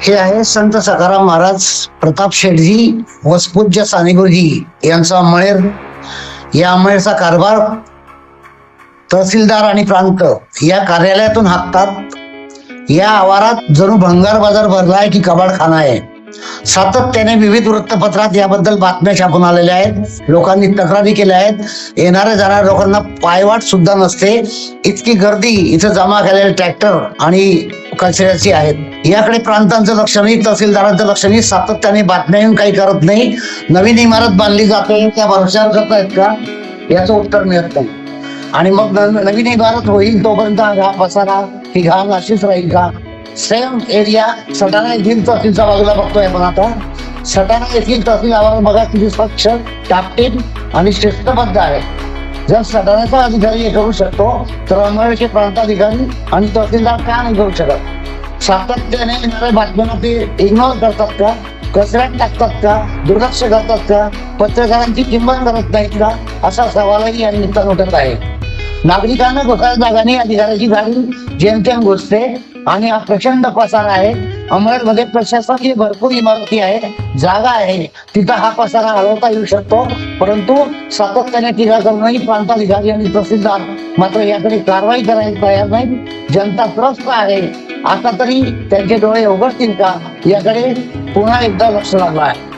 हे आहे संत सखाराम महाराज प्रताप शेठजी वसपूज्य सानेगुरुजी यांचा अंमळनेर. या अंमळनेरचा कारभार तहसीलदार आणि प्रांत या कार्यालयातून हाकतात. या आवारात जणू भंगार बाजार भरलाय की कबाडखाना आहे. सातत्याने विविध वृत्तपत्रात याबद्दल बातम्या छापून आलेल्या आहेत. लोकांनी तक्रारी केल्या आहेत. येणाऱ्या जाणाऱ्या लोकांना पायवाट सुद्धा नसते, इतकी गर्दी इथं जमा केलेले ट्रॅक्टर आणि कचऱ्याची आहेत. याकडे प्रांतांचं लक्ष नाही, तहसीलदारांचं लक्ष नाही. सातत्याने बातम्या येऊन काही करत नाही. नवीन इमारत बांधली जाते त्या भरोश्यावर करतायत का याचं उत्तर मिळत नाही. आणि मग नवीन इमारत होईल तोपर्यंत हा पसारा ही घाण अशीच राहील का? सेम एरिया सटाणा येथील तहसीलच्या बाजूला बघतोय आपण आता. सटाणा येथील तहसील आवाज बघा किती स्वच्छ, टापटीप आणि शिस्तबद्ध आहे. जर सटाण्याचा अधिकारी हे करू शकतो तर अंमळनेरचे प्रांताधिकारी आणि तहसीलदार का नाही करू शकत? सातत्याने येणाऱ्या बातम्यांना ते इग्नोर करतात का? कचऱ्यात टाकतात का? दुर्लक्ष करतात का? पत्रकारांची किंमत करत नाहीत का? असा सवालही या निमित्तानं उठत आहे. नागरिकांना घोटाळ्या जागाने अधिकाऱ्याची गाडी जेमतेम घुसते आणि हा प्रचंड पसारा आहे. अंमळनेरमध्ये प्रशासकीय भरपूर इमारती आहे, जागा आहे, तिथं हा पसारा हलवता येऊ शकतो. परंतु सातत्याने टीका करूनही प्रांताधिकारी आणि तहसीलदार मात्र याकडे कारवाई करायला तयार नाहीत. जनता त्रस्त आहे. आता तरी त्यांचे डोळे उघडतील का याकडे पुन्हा एकदा लक्ष लागलं आहे.